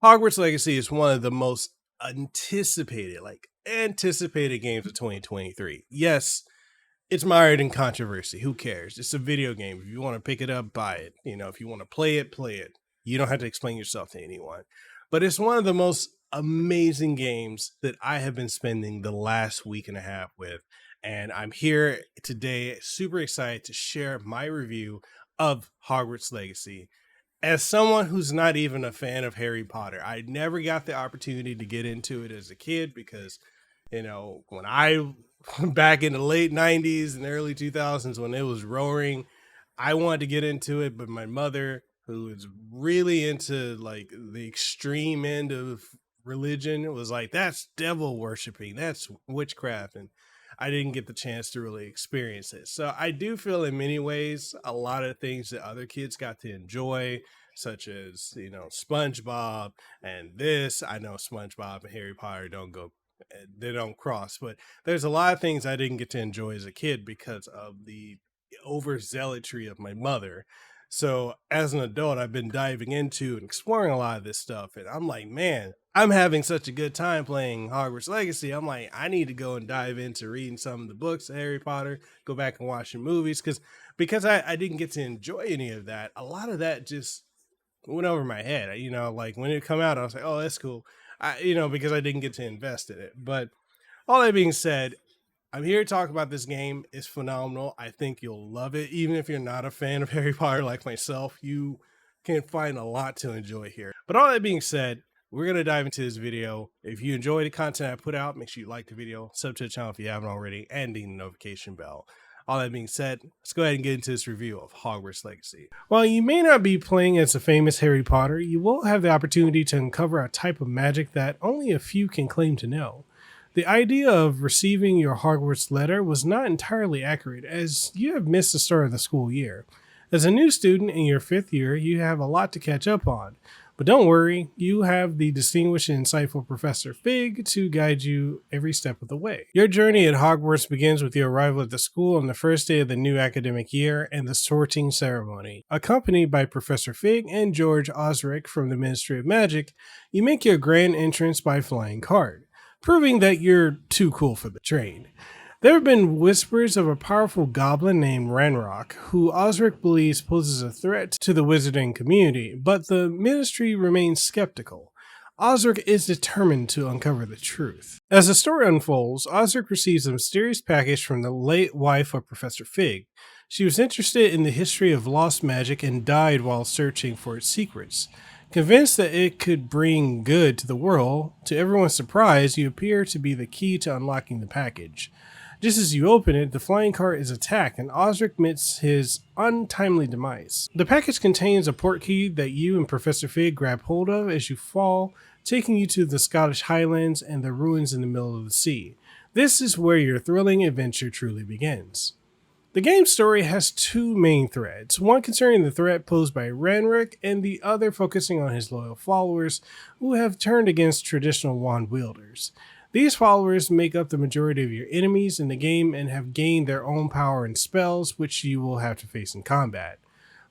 Hogwarts Legacy is one of the most anticipated games of 2023. Yes, it's mired in controversy. Who cares? It's a video game. If you want to pick it up, buy it. If you want to play it, play it. You don't have to explain yourself to anyone. But it's one of the most amazing games that I have been spending the last week and a half with. And I'm here today, super excited to share my review of Hogwarts Legacy. As someone who's not even a fan of Harry Potter, I never got the opportunity to get into it as a kid because, when I back in the late 90s and early 2000s when it was roaring, I wanted to get into it, but my mother, who is really into like the extreme end of religion, was like, that's devil worshiping, that's witchcraft, and I didn't get the chance to really experience it. So I do feel in many ways a lot of things that other kids got to enjoy, such as, SpongeBob and this. I know SpongeBob and Harry Potter don't go, they don't cross, but there's a lot of things I didn't get to enjoy as a kid because of the overzealotry of my mother. So as an adult, I've been diving into and exploring a lot of this stuff. And I'm like, man, I'm having such a good time playing Hogwarts Legacy. I'm like, I need to go and dive into reading some of the books of Harry Potter, go back and watch the movies. Because I didn't get to enjoy any of that. A lot of that just went over my head. Like when it come out, I was like, oh, that's cool. Because I didn't get to invest in it. But all that being said, I'm here to talk about this game. It's phenomenal. I think you'll love it. Even if you're not a fan of Harry Potter like myself, you can find a lot to enjoy here. But all that being said, we're going to dive into this video. If you enjoy the content I put out, make sure you like the video, sub to the channel if you haven't already, and ding the notification bell. All that being said, let's go ahead and get into this review of Hogwarts Legacy. While you may not be playing as a famous Harry Potter, you will have the opportunity to uncover a type of magic that only a few can claim to know. The idea of receiving your Hogwarts letter was not entirely accurate, as you have missed the start of the school year. As a new student in your 5th year, you have a lot to catch up on. But don't worry, you have the distinguished and insightful Professor Fig to guide you every step of the way. Your journey at Hogwarts begins with your arrival at the school on the first day of the new academic year and the sorting ceremony. Accompanied by Professor Fig and George Osric from the Ministry of Magic, you make your grand entrance by flying cart, proving that you're too cool for the train. There have been whispers of a powerful goblin named Ranrock, who Osric believes poses a threat to the wizarding community, but the Ministry remains skeptical. Osric is determined to uncover the truth. As the story unfolds, Osric receives a mysterious package from the late wife of Professor Fig. She was interested in the history of lost magic and died while searching for its secrets. Convinced that it could bring good to the world, to everyone's surprise, you appear to be the key to unlocking the package. Just as you open it, the flying cart is attacked and Osric meets his untimely demise. The package contains a portkey that you and Professor Fig grab hold of as you fall, taking you to the Scottish Highlands and the ruins in the middle of the sea. This is where your thrilling adventure truly begins. The game's story has two main threads, one concerning the threat posed by Ranrock and the other focusing on his loyal followers who have turned against traditional wand wielders. These followers make up the majority of your enemies in the game and have gained their own power and spells, which you will have to face in combat.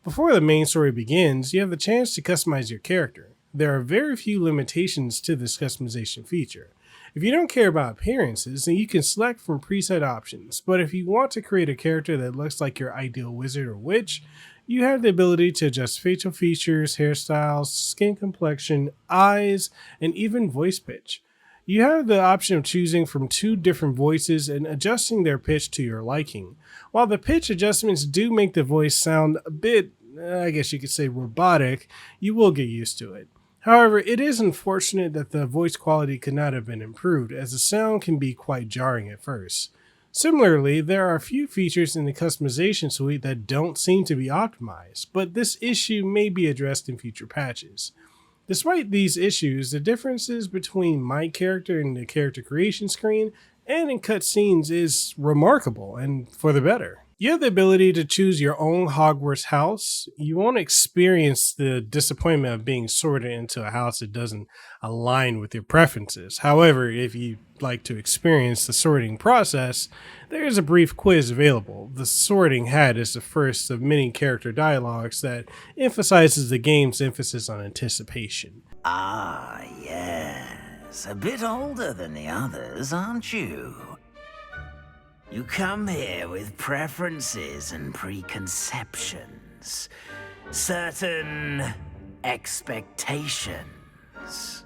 Before the main story begins, you have the chance to customize your character. There are very few limitations to this customization feature. If you don't care about appearances, then you can select from preset options, but if you want to create a character that looks like your ideal wizard or witch, you have the ability to adjust facial features, hairstyles, skin complexion, eyes, and even voice pitch. You have the option of choosing from 2 different voices and adjusting their pitch to your liking. While the pitch adjustments do make the voice sound a bit, I guess you could say, robotic, you will get used to it. However, it is unfortunate that the voice quality could not have been improved, as the sound can be quite jarring at first. Similarly, there are a few features in the customization suite that don't seem to be optimized, but this issue may be addressed in future patches. Despite these issues, the differences between my character in the character creation screen and in cutscenes is remarkable and for the better. You have the ability to choose your own Hogwarts house. You won't experience the disappointment of being sorted into a house that doesn't align with your preferences. However, if you like to experience the sorting process, there is a brief quiz available. The Sorting Hat is the first of many character dialogues that emphasizes the game's emphasis on anticipation. Ah, yes. A bit older than the others, aren't you? You come here with preferences and preconceptions, certain expectations.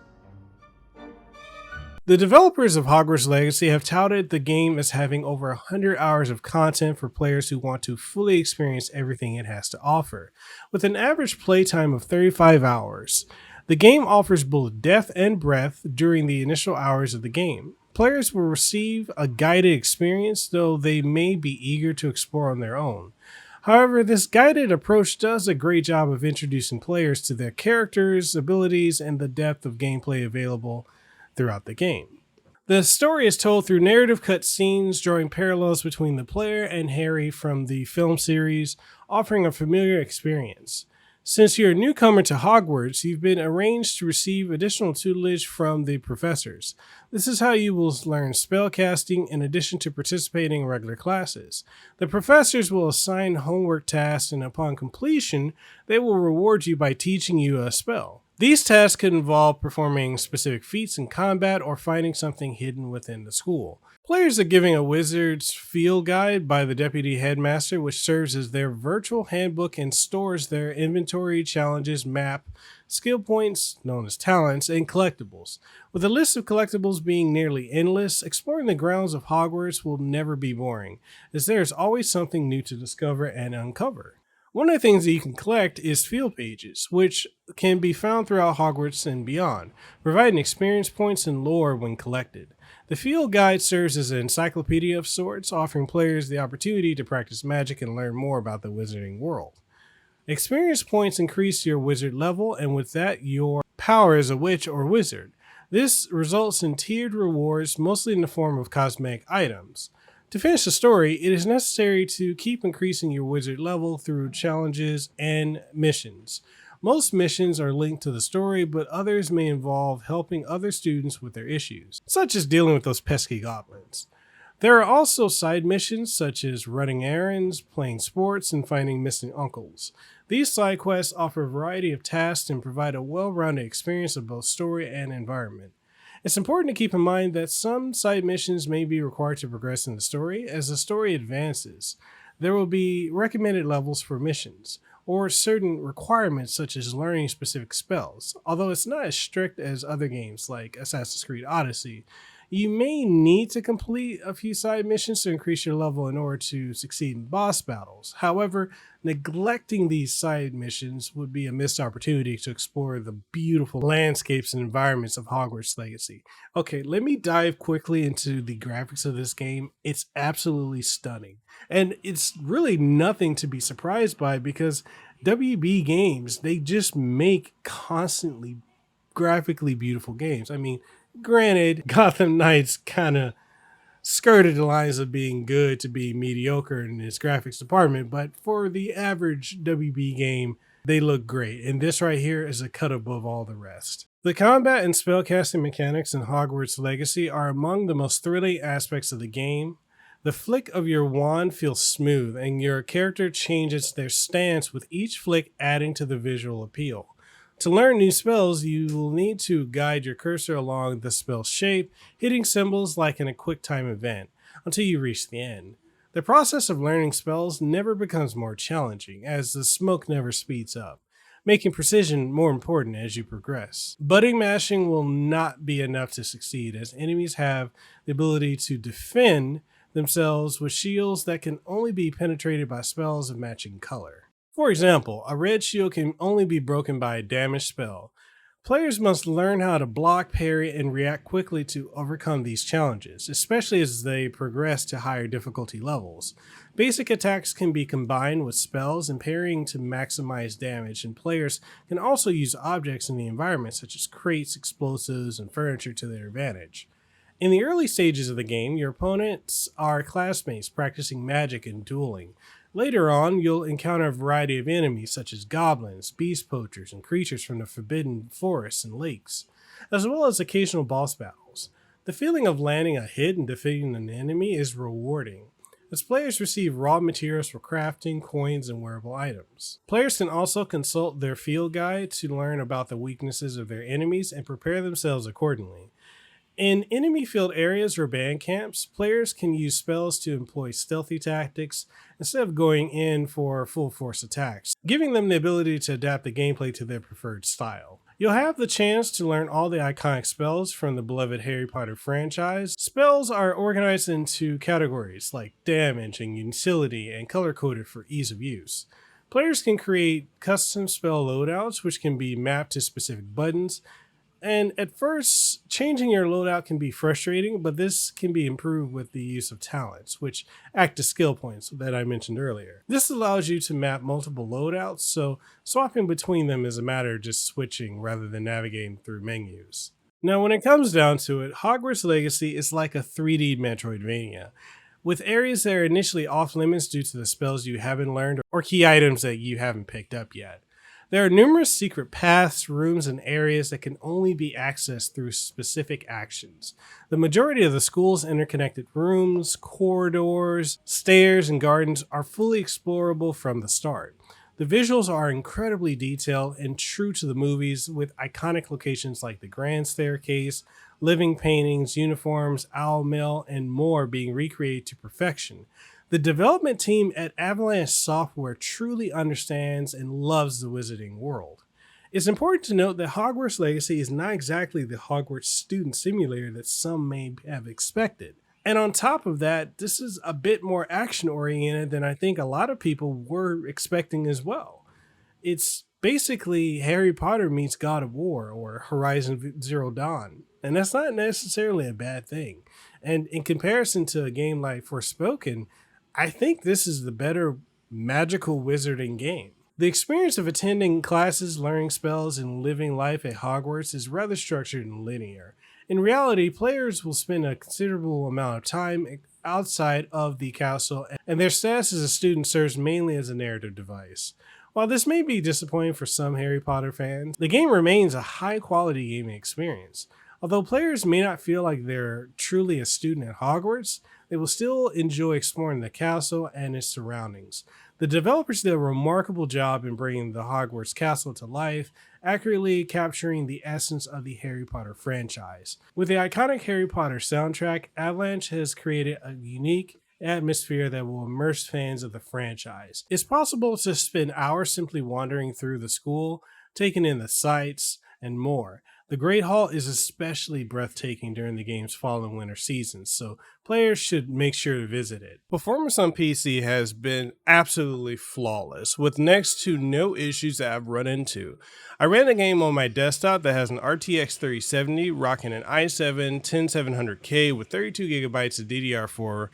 The developers of Hogwarts Legacy have touted the game as having over 100 hours of content for players who want to fully experience everything it has to offer. With an average playtime of 35 hours, the game offers both depth and breadth during the initial hours of the game. Players will receive a guided experience, though they may be eager to explore on their own. However, this guided approach does a great job of introducing players to their characters, abilities, and the depth of gameplay available throughout the game. The story is told through narrative cutscenes, drawing parallels between the player and Harry from the film series, offering a familiar experience. Since you're a newcomer to Hogwarts, you've been arranged to receive additional tutelage from the professors. This is how you will learn spellcasting in addition to participating in regular classes. The professors will assign homework tasks, and upon completion, they will reward you by teaching you a spell. These tasks could involve performing specific feats in combat or finding something hidden within the school. Players are given a wizard's field guide by the deputy headmaster, which serves as their virtual handbook and stores their inventory, challenges, map, skill points, known as talents, and collectibles. With a list of collectibles being nearly endless, exploring the grounds of Hogwarts will never be boring, as there is always something new to discover and uncover. One of the things that you can collect is field pages, which can be found throughout Hogwarts and beyond, providing experience points and lore when collected. The field guide serves as an encyclopedia of sorts, offering players the opportunity to practice magic and learn more about the wizarding world. Experience points increase your wizard level, and with that, your power as a witch or wizard. This results in tiered rewards, mostly in the form of cosmetic items. To finish the story, it is necessary to keep increasing your wizard level through challenges and missions. Most missions are linked to the story, but others may involve helping other students with their issues, such as dealing with those pesky goblins. There are also side missions such as running errands, playing sports, and finding missing uncles. These side quests offer a variety of tasks and provide a well-rounded experience of both story and environment. It's important to keep in mind that some side missions may be required to progress in the story. As the story advances, there will be recommended levels for missions, or certain requirements such as learning specific spells. Although it's not as strict as other games like Assassin's Creed Odyssey, you may need to complete a few side missions to increase your level in order to succeed in boss battles. However, neglecting these side missions would be a missed opportunity to explore the beautiful landscapes and environments of Hogwarts Legacy. Okay, let me dive quickly into the graphics of this game. It's absolutely stunning. And it's really nothing to be surprised by because WB Games, they just make constantly graphically beautiful games. I mean, granted, Gotham Knights kind of skirted the lines of being good to be mediocre in its graphics department, but for the average WB game, they look great. And this right here is a cut above all the rest. The combat and spellcasting mechanics in Hogwarts Legacy are among the most thrilling aspects of the game. The flick of your wand feels smooth, and your character changes their stance with each flick, adding to the visual appeal. To learn new spells, you will need to guide your cursor along the spell's shape, hitting symbols like in a quick time event, until you reach the end. The process of learning spells never becomes more challenging, as the smoke never speeds up, making precision more important as you progress. Button mashing will not be enough to succeed, as enemies have the ability to defend themselves with shields that can only be penetrated by spells of matching color. For example, a red shield can only be broken by a damaged spell. Players must learn how to block, parry, and react quickly to overcome these challenges, especially as they progress to higher difficulty levels. Basic attacks can be combined with spells and parrying to maximize damage, and players can also use objects in the environment such as crates, explosives, and furniture to their advantage. In the early stages of the game, your opponents are classmates practicing magic and dueling. Later on, you'll encounter a variety of enemies such as goblins, beast poachers, and creatures from the forbidden forests and lakes, as well as occasional boss battles. The feeling of landing a hit and defeating an enemy is rewarding, as players receive raw materials for crafting, coins, and wearable items. Players can also consult their field guide to learn about the weaknesses of their enemies and prepare themselves accordingly. In enemy filled areas or band camps, players can use spells to employ stealthy tactics instead of going in for full force attacks, giving them the ability to adapt the gameplay to their preferred style. You'll have the chance to learn all the iconic spells from the beloved Harry Potter franchise. Spells are organized into categories like damage and utility and color coded for ease of use. Players can create custom spell loadouts, which can be mapped to specific buttons, and at first, changing your loadout can be frustrating, but this can be improved with the use of talents, which act as skill points that I mentioned earlier. This allows you to map multiple loadouts, so swapping between them is a matter of just switching rather than navigating through menus. Now, when it comes down to it, Hogwarts Legacy is like a 3D Metroidvania, with areas that are initially off limits due to the spells you haven't learned or key items that you haven't picked up yet. There are numerous secret paths, rooms, and areas that can only be accessed through specific actions. The majority of the school's interconnected rooms, corridors, stairs, and gardens are fully explorable from the start. The visuals are incredibly detailed and true to the movies, with iconic locations like the Grand Staircase, living paintings, uniforms, Owl Mill, and more being recreated to perfection. The development team at Avalanche Software truly understands and loves the wizarding world. It's important to note that Hogwarts Legacy is not exactly the Hogwarts student simulator that some may have expected. And on top of that, this is a bit more action oriented than I think a lot of people were expecting as well. It's basically Harry Potter meets God of War or Horizon Zero Dawn, and that's not necessarily a bad thing. And in comparison to a game like Forspoken, I think this is the better magical wizarding game. The experience of attending classes, learning spells, and living life at Hogwarts is rather structured and linear. In reality, players will spend a considerable amount of time outside of the castle, and their status as a student serves mainly as a narrative device. While this may be disappointing for some Harry Potter fans, the game remains a high quality gaming experience. Although players may not feel like they're truly a student at Hogwarts, they will still enjoy exploring the castle and its surroundings. The developers did a remarkable job in bringing the Hogwarts castle to life, accurately capturing the essence of the Harry Potter franchise. With the iconic Harry Potter soundtrack, Avalanche has created a unique atmosphere that will immerse fans of the franchise. It's possible to spend hours simply wandering through the school, taking in the sights, and more. The Great Hall is especially breathtaking during the game's fall and winter seasons, so players should make sure to visit it. Performance on PC has been absolutely flawless, with next to no issues that I've run into. I ran the game on my desktop that has an RTX 3070 rocking an i7 10700K with 32GB of DDR4,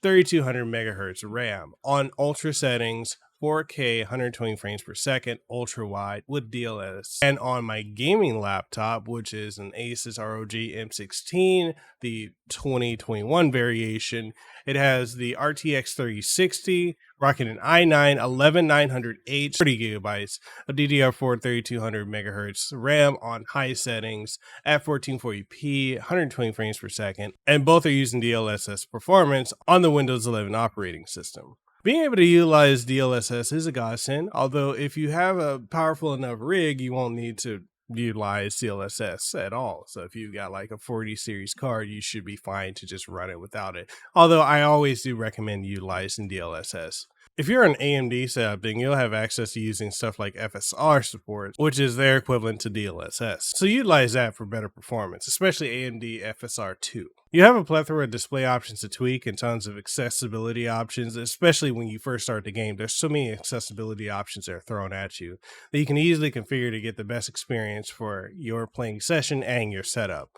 3200 MHz RAM on ultra settings, 4K 120 frames per second, ultra wide with DLSS. And on my gaming laptop, which is an Asus ROG M16, the 2021 variation, it has the RTX 3060, rocking an i9 11900H, 30GB of DDR4, 3200 MHz RAM on high settings at 1440p, 120 frames per second, and both are using DLSS performance on the Windows 11 operating system. Being able to utilize DLSS is a godsend, although if you have a powerful enough rig, you won't need to utilize DLSS at all. So if you've got like a 40 series card, you should be fine to just run it without it. Although I always do recommend utilizing DLSS. If you're an AMD setup, then you'll have access to using stuff like FSR support, which is their equivalent to DLSS. So utilize that for better performance, especially AMD FSR 2. You have a plethora of display options to tweak and tons of accessibility options, especially when you first start the game. There's so many accessibility options that are thrown at you that you can easily configure to get the best experience for your playing session and your setup.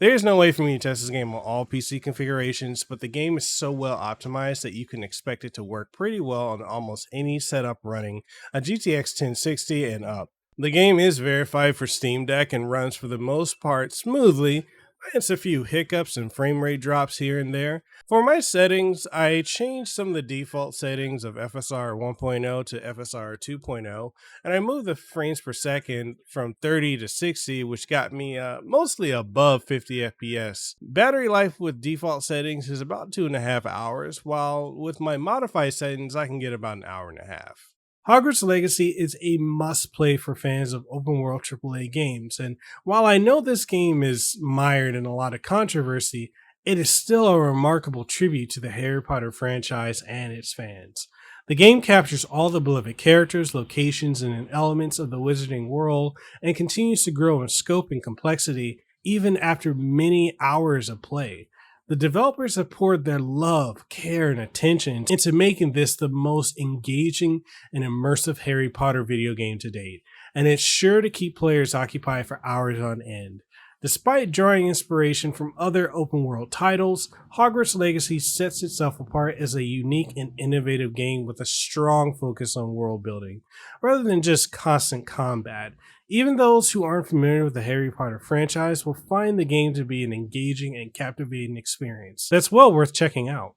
There is no way for me to test this game on all PC configurations, but the game is so well optimized that you can expect it to work pretty well on almost any setup running a GTX 1060 and up. The game is verified for Steam Deck and runs for the most part smoothly, It's a few hiccups and frame rate drops here and there. For my settings, I changed some of the default settings of FSR 1.0 to FSR 2.0, and I moved the frames per second from 30 to 60, which got me mostly above 50 FPS. Battery life with default settings is about 2.5 hours, while with my modified settings, I can get about an hour and a half. Hogwarts Legacy is a must play for fans of open world AAA games, and while I know this game is mired in a lot of controversy, it is still a remarkable tribute to the Harry Potter franchise and its fans. The game captures all the beloved characters, locations, and elements of the wizarding world and continues to grow in scope and complexity even after many hours of play. The developers have poured their love, care, and attention into making this the most engaging and immersive Harry Potter video game to date, and it's sure to keep players occupied for hours on end. Despite drawing inspiration from other open world titles, Hogwarts Legacy sets itself apart as a unique and innovative game with a strong focus on world building, rather than just constant combat. Even those who aren't familiar with the Harry Potter franchise will find the game to be an engaging and captivating experience that's well worth checking out.